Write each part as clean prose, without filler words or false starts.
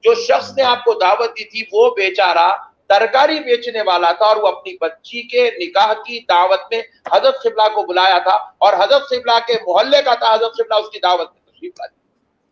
جو شخص نے آپ کو دعوت دی تھی وہ بیچارہ ترکاری بیچنے والا تھا اور وہ اپنی بچی کے نکاح کی دعوت میں حضرت قبلہ کو بلایا تھا اور حضرت قبلہ کے محلے کا تھا، حضرت قبلہ اس کی دعوت میں تشریف لائی۔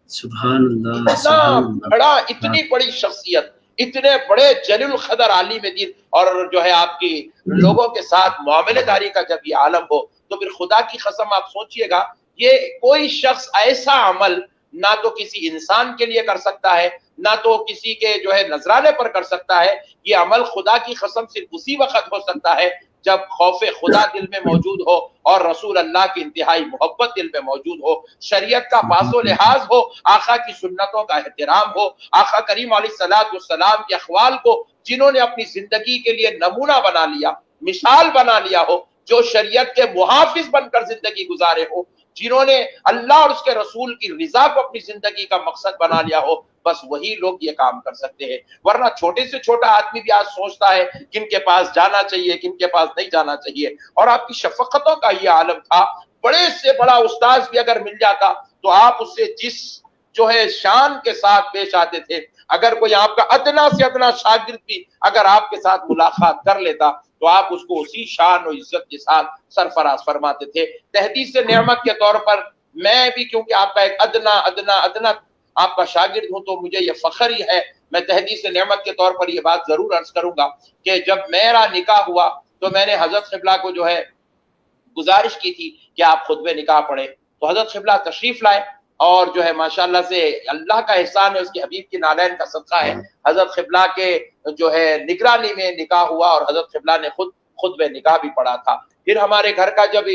سبحان اللہ، اتنا بڑا، اتنی بڑی شخصیت، اتنے بڑے جلیل القدر عالم دین، اور جو ہے آپ کی لوگوں کے ساتھ معاملے داری کا جب یہ عالم ہو تو پھر خدا کی قسم آپ سوچئے گا، یہ کوئی شخص ایسا عمل نہ تو کسی انسان کے لیے کر سکتا ہے، نہ تو کسی کے جو ہے نذرانے پر کر سکتا ہے۔ یہ عمل خدا کی قسم صرف اسی وقت ہو سکتا ہے جب خوف خدا دل میں موجود ہو اور رسول اللہ کی انتہائی محبت دل میں موجود ہو، شریعت کا پاس و لحاظ ہو، آقا کی سنتوں کا احترام ہو، آقا کریم علیہ السلام کے اقوال کو جنہوں نے اپنی زندگی کے لیے نمونہ بنا لیا، مثال بنا لیا ہو، جو شریعت کے محافظ بن کر زندگی گزارے ہو، جنہوں نے اللہ اور اس کے رسول کی رضا کو اپنی زندگی کا مقصد بنا لیا ہو، بس وہی لوگ یہ کام کر سکتے ہیں۔ ورنہ چھوٹے سے چھوٹا آدمی بھی آج سوچتا ہے کن کے پاس جانا چاہیے، کن کے پاس نہیں جانا چاہیے، اور آپ کی شفقتوں کا یہ عالم تھا۔ بڑے سے بڑا استاذ بھی اگر مل جاتا تو آپ اس سے جس جو ہے شان کے ساتھ پیش آتے تھے، اگر کوئی آپ کا ادنا سے ادنا شاگرد بھی اگر آپ کے ساتھ ملاقات کر لیتا تو آپ اس کو اسی شان و عزت کے ساتھ سرفراز فرماتے تھے۔ تحدیث نعمت کے طور پر میں بھی کیونکہ آپ کا ایک ادنا آپ کا شاگرد ہوں تو مجھے یہ فخر ہی ہے، میں تحدیث نعمت کے طور پر یہ بات ضرور عرض کروں گا کہ جب میرا نکاح ہوا تو میں نے حضرت قبلہ کو جو ہے گزارش کی تھی کہ آپ خطبہ نکاح پڑھیں، تو حضرت قبلہ تشریف لائے اور جو ہے ماشاءاللہ سے اللہ کا احسان ہے، اس کے حبیب کی نالین کا صدقہ ہے، حضرت قبلہ کے جو ہے نگرانی میں نکاح ہوا اور حضرت قبلہ نے خود خطبہ نکاح بھی پڑھا تھا۔ پھر ہمارے گھر کا جب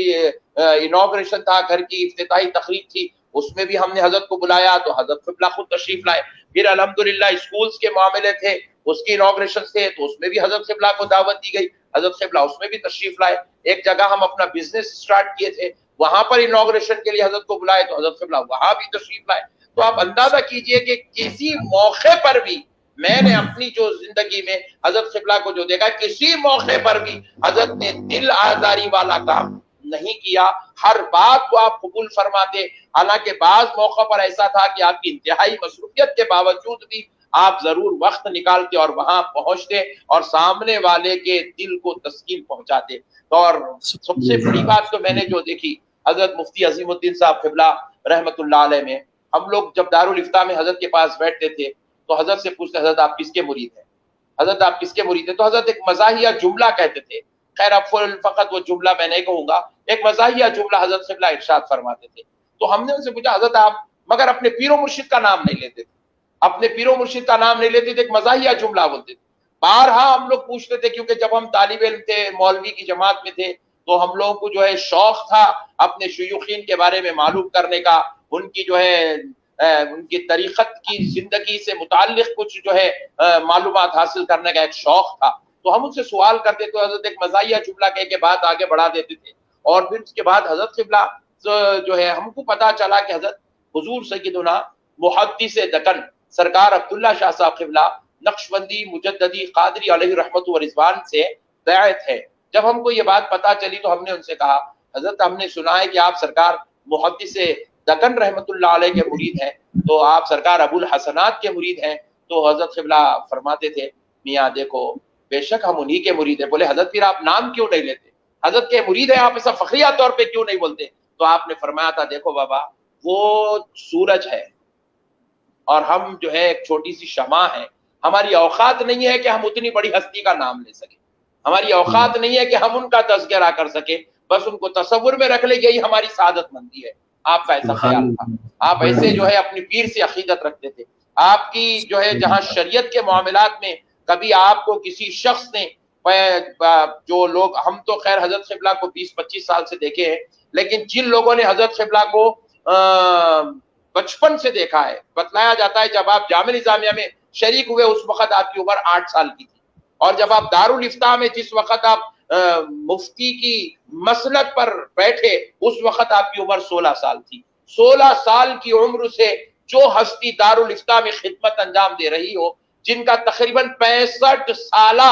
انوگریشن تھا، گھر کی افتتاحی تقریب تھی، اس میں بھی ہم نے حضرت کو بلایا تو حضرت قبلہ خود تشریف لائے۔ پھر الحمدللہ اسکولز کے معاملے تھے، اس کی انوگریشن تھے تو اس میں بھی حضرت قبلہ کو دعوت دی گئی، حضرت قبلہ اس میں بھی تشریف لائے۔ ایک جگہ ہم اپنا بزنس سٹارٹ کیے تھے، وہاں پر انوگریشن کے لیے حضرت کو بلائے تو حضرت قبلہ وہاں بھی تشریف لائے۔ تو آپ اندازہ کیجئے کہ کسی موقع پر بھی میں نے اپنی جو زندگی میں حضرت قبلہ کو جو دیکھا، کسی موقع پر بھی حضرت نے دل آزاری والا کام نہیں کیا، ہر بات کو آپ قبول فرماتے۔ حالانکہ بعض موقع پر ایسا تھا کہ آپ کی انتہائی مصروفیت کے باوجود بھی آپ ضرور وقت نکالتے اور وہاں پہنچتے اور سامنے والے کے دل کو تسکین پہنچاتے۔ اور سب سے بڑی بات تو میں نے جو دیکھی، حضرت مفتی عظیم الدین صاحب قبلہ رحمت اللہ علیہ میں، ہم لوگ جب دارالفتاح میں حضرت کے پاس بیٹھتے تھے تو حضرت سے پوچھتے، حضرت آپ کس کے مرید ہیں؟ حضرت آپ کس کے مرید ہیں؟ تو حضرت ایک مزاحیہ جملہ کہتے تھے، خیر اب فقط وہ جملہ میں نہیں کہوں گا، ایک مزاحیہ جملہ حضرت قبلہ ارشاد فرماتے تھے۔ تو ہم نے ان سے پوچھا، حضرت آپ مگر اپنے پیر و مرشد کا نام نہیں لیتے تھے، اپنے پیر و مرشد کا نام نہیں لیتے تھے، ایک مزاحیہ جملہ بولتے تھے۔ بارہا ہم لوگ پوچھتے تھے کیونکہ جب ہم طالب علم تھے، مولوی کی جماعت میں تھے تو ہم لوگوں کو جو ہے شوق تھا اپنے شیوخین کے بارے میں معلوم کرنے کا، ان کی جو ہے ان کی طریقت کی زندگی سے متعلق کچھ جو ہے معلومات حاصل کرنے کا ایک شوق تھا۔ تو ہم ان سے سوال کرتے تو حضرت ایک مزاحیہ جملہ کہہ کے بات آگے بڑھا دیتے تھے۔ اور پھر اس کے بعد حضرت قبلہ جو ہے ہم کو پتا چلا کہ حضرت حضور سیدنا محدث دکن سرکار عبداللہ شاہ صاحب قبلہ نقشبندی مجددی قادری علیہ رحمت و رضوان سے بیعت ہے۔ جب ہم کو یہ بات پتا چلی تو ہم نے ان سے کہا، حضرت ہم نے سنا ہے کہ آپ سرکار محدث دکن رحمت اللہ علیہ کے مرید ہیں، تو آپ سرکار ابو الحسنات کے مرید ہیں۔ تو حضرت قبلہ فرماتے تھے، میاں دیکھو بے شک ہم انہی کے مرید ہیں۔ بولے حضرت پھر آپ نام کیوں نہیں لیتے؟ حضرت کے مرید ہیں آپ ایسا فخریہ طور پہ کیوں نہیں بولتے؟ تو آپ نے فرمایا تھا، دیکھو بابا وہ سورج ہے اور ہم جو ہے ایک چھوٹی سی شمع ہے، ہماری اوقات نہیں ہے کہ ہم اتنی بڑی ہستی کا نام لے سکیں، ہماری اوقات نہیں ہے کہ ہم ان کا تذکرہ کر سکیں، بس ان کو تصور میں رکھ لے، یہی ہماری سعادت مندی ہے۔ آپ کا ایسا خیال تھا، آپ ایسے جو ہے اپنی پیر سے عقیدت رکھتے تھے۔ آپ کی جو ہے جہاں شریعت کے معاملات میں کبھی آپ کو کسی شخص نے، جو لوگ ہم تو خیر حضرت قبلہ کو 20-25 سال سے دیکھے ہیں، لیکن جن لوگوں نے حضرت قبلہ کو بچپن سے دیکھا ہے، بتلایا جاتا ہے جب آپ جامعہ نظامیہ میں شریک ہوئے اس وقت آپ کی عمر 8 سال کی تھی، اور جب آپ دارالفتاح میں جس وقت آپ مفتی کی مسند پر بیٹھے اس وقت آپ کی عمر 16 سال تھی۔ 16 سال کی عمر سے جو ہستی دارالفتاح میں خدمت انجام دے رہی ہو، جن کا تقریباً 65 سالہ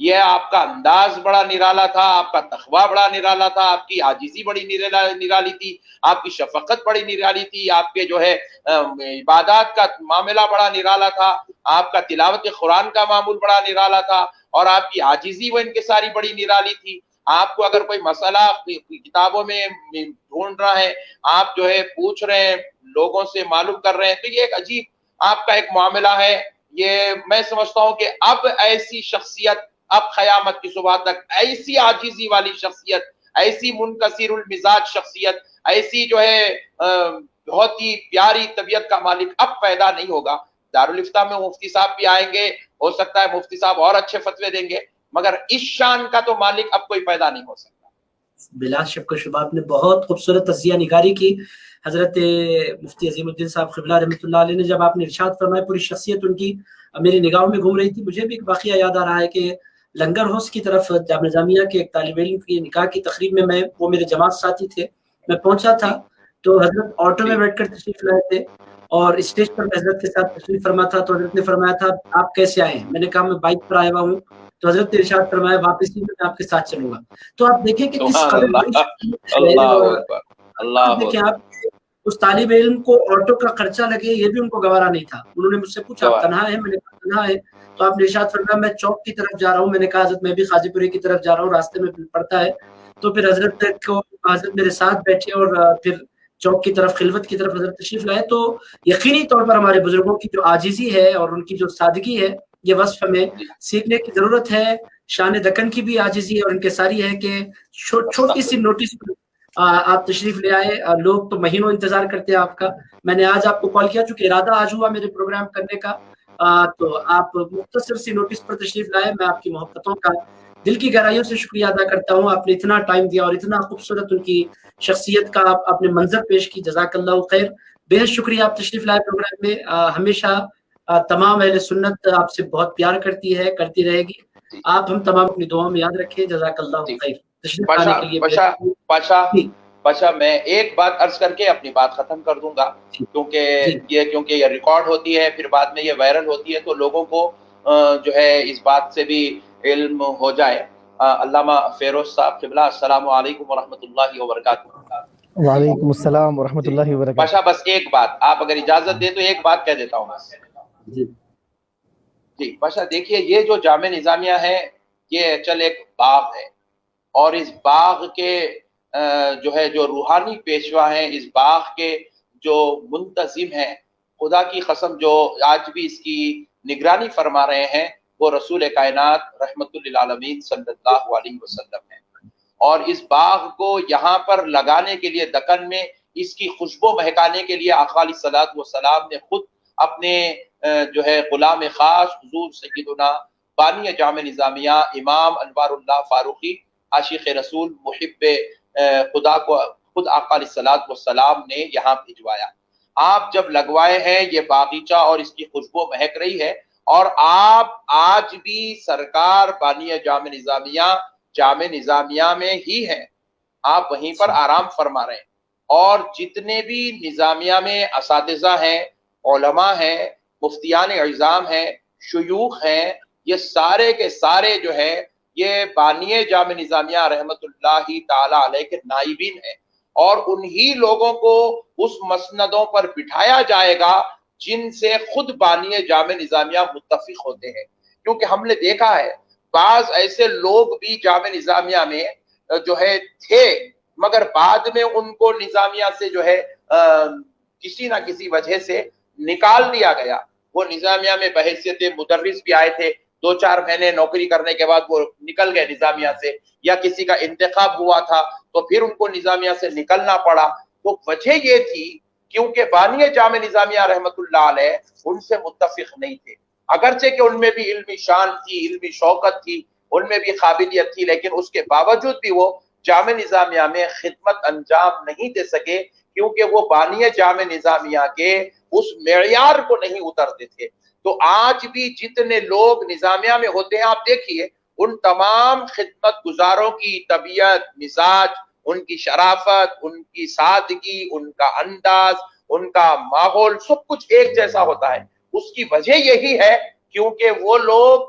یہ آپ کا انداز بڑا نرالا تھا، آپ کا تقوی بڑا نرالا تھا، آپ کی عاجزی بڑی نرالی تھی، آپ کی شفقت بڑی نرالی تھی، آپ کے جو ہے عبادات کا معاملہ بڑا نرالا تھا، آپ کا تلاوت قرآن کا معمول بڑا نرالا تھا، اور آپ کی عاجزی و انکساری بڑی نرالی تھی۔ آپ کو اگر کوئی مسئلہ کتابوں میں ڈھونڈ رہا ہے، آپ جو ہے پوچھ رہے ہیں، لوگوں سے معلوم کر رہے ہیں، تو یہ ایک عجیب آپ کا ایک معاملہ ہے۔ یہ میں سمجھتا ہوں کہ اب ایسی شخصیت، اب قیامت کی صبح تک ایسی عاجزی والی شخصیت، ایسی منکسر المزاج شخصیت، ایسی جو ہے بہت ہی پیاری طبیعت کا مالک اب پیدا نہیں ہوگا۔ دارالفتہ میں مفتی صاحب بھی آئیں گے، ہو سکتا ہے مفتی صاحب اور اچھے فتوے دیں گے، مگر اس شان کا تو مالک اب کوئی پیدا نہیں ہو سکتا۔ بلا شک و شبہ آپ نے بہت خوبصورت تجزیہ نگاری کی حضرت مفتی عظیم الدین صاحب قبلہ رحمۃ اللہ علیہ نے۔ جب آپ نے ارشاد فرمایا پوری شخصیت ان کی میری نگاہوں میں گھوم رہی تھی، مجھے بھی ایک واقعہ یاد آ رہا ہے کہ لنگر ہاؤس کی طرف جامعہ نظامیہ کے ایک طالب علم کی نکاح کی تقریب میں وہ میرے جماعت ساتھی تھے، میں پہنچا تھا تو حضرت آٹو میں بیٹھ کر تشریف لائے تھے اور اسٹیج پر حضرت کے ساتھ تشریف فرما تھا، تو حضرت نے فرمایا تھا آپ کیسے آئے ہیں؟ میں نے کہا میں بائک پر آیا ہوا ہوں، تو حضرت نے ارشاد فرمایا واپس ہی میں آپ کے ساتھ چلوں گا۔ تو آپ دیکھیں کہ کس قدر دیکھیں آپ اس طالب علم کو آٹو کا خرچہ لگے یہ بھی ان کو گوارا نہیں تھا۔ انہوں نے مجھ سے پوچھا آپ تنہا ہے؟ میں نے کہا تنہا ہے، تو آپ نے ارشاد فرمایا میں چوک کی طرف جا رہا ہوں۔ میں نے کہا حضرت میں بھی قاضی پوری کی طرف جا رہا ہوں، راستے میں پڑتا ہے۔ تو پھر حضرت میرے ساتھ بیٹھے اور پھر چوک کی طرف خلوت کی طرف حضرت تشریف لائے۔ تو یقینی طور پر ہمارے بزرگوں کی جو عاجزی ہے اور ان کی جو سادگی ہے، یہ وصف ہمیں سیکھنے کی ضرورت ہے۔ شان دکن کی بھی عاجزی اور انکساری ہے کہ چھوٹی سی نوٹس آپ تشریف لے آئے، لوگ تو مہینوں انتظار کرتے ہیں آپ کا۔ میں نے آج آپ کو کال کیا چونکہ ارادہ آج ہوا میرے پروگرام کرنے کا، تو آپ مختصر سی نوٹس پر تشریف لائے۔ میں آپ کی محبتوں کا دل کی گہرائیوں سے شکریہ ادا کرتا ہوں، آپ نے اتنا ٹائم دیا اور اتنا خوبصورت ان کی شخصیت کا آپ نے منظر پیش کی، جزاک اللہ خیر، بے حد شکریہ۔ آپ تشریف لائے پروگرام میں، ہمیشہ تمام اہل سنت آپ سے بہت پیار کرتی ہے، کرتی رہے گی۔ آپ ہم تمام اپنی دعاؤں میں یاد رکھیں، جزاک اللہ خیر۔ تشریف لانے کے لیے پاشا میں ایک بات عرض کر کے اپنی بات ختم کر دوں گا، کیونکہ یہ ریکارڈ ہوتی ہے، پھر بعد میں یہ وائرل ہوتی ہے، تو لوگوں کو جو ہے اس بات سے بھی علم ہو جائے۔ علامہ فیروز صاحب قبلہ، السلام علیکم ورحمۃ اللہ وبرکاتہ۔ وعلیکم السلام ورحمۃ اللہ وبرکاتہ۔ پاشا بس ایک بات، آپ اگر اجازت دیں تو ایک بات کہہ دیتا ہوں بس۔ جی پاشا دیکھیے، یہ جو جامعہ نظامیہ ہے یہ چل ایک باغ ہے، اور اس باغ کے جو ہے جو روحانی پیشوا ہیں، اس باغ کے جو منتظم ہیں، خدا کی قسم جو آج بھی اس کی نگرانی فرما رہے ہیں وہ رسول کائنات رحمت للعالمین صلی اللہ علیہ وسلم ہیں۔ اور اس باغ کو یہاں پر لگانے کے لیے، دکن میں اس کی خوشبو مہکانے کے لیے آقا علیہ الصلوۃ والسلام نے خود اپنے جو ہے غلام خاص حضور سیدنا بانی جامع نظامیہ امام انوار اللہ فاروقی عاشق رسول محب خدا کو خود آقا علیہ الصلوۃ والسلام نے یہاں بھجوایا۔ آپ جب لگوائے ہیں یہ باغیچہ اور اس کی خوشبو مہک رہی ہے، اور آپ آج بھی سرکار بانی جامع نظامیہ میں ہی ہیں، آپ وہیں پر آرام فرما رہے ہیں، اور جتنے بھی نظامیہ میں اساتذہ ہیں، علماء ہیں، مفتیان اعظام ہیں، شیوخ ہیں، یہ سارے کے سارے جو ہے یہ بانی جامع نظامیہ رحمت اللہ تعالی علیہ کے نائبین ہیں، اور انہی لوگوں کو اس مسندوں پر بٹھایا جائے گا جن سے خود بانی جامع نظامیہ متفق ہوتے ہیں۔ کیونکہ ہم نے دیکھا ہے بعض ایسے لوگ بھی جامع نظامیہ میں جو ہے تھے، مگر بعد میں ان کو نظامیہ سے جو ہے کسی نہ کسی وجہ سے نکال دیا گیا۔ وہ نظامیہ میں بحیثیت مدرس بھی آئے تھے، 2-4 مہینے نوکری کرنے کے بعد وہ نکل گئے نظامیہ سے، یا کسی کا انتخاب ہوا تھا تو پھر ان کو نظامیہ سے نکلنا پڑا۔ تو وجہ یہ تھی کیونکہ بانی جامع نظامیہ رحمت اللہ علیہ ان سے متفق نہیں تھے، اگرچہ کہ ان میں بھی علمی شان تھی، علمی شوقت تھی، ان میں بھی قابلیت تھی، لیکن اس کے باوجود بھی وہ جامع نظامیہ میں خدمت انجام نہیں دے سکے، کیونکہ وہ بانی جامع نظامیہ کے اس معیار کو نہیں اترتے تھے۔ تو آج بھی جتنے لوگ نظامیہ میں ہوتے ہیں، آپ دیکھیے ان تمام خدمت گزاروں کی طبیعت، مزاج، ان کی شرافت، ان کی سادگی، ان کا انداز، ان کا ماحول، سب کچھ ایک جیسا ہوتا ہے۔ اس کی وجہ یہی ہے کیونکہ وہ لوگ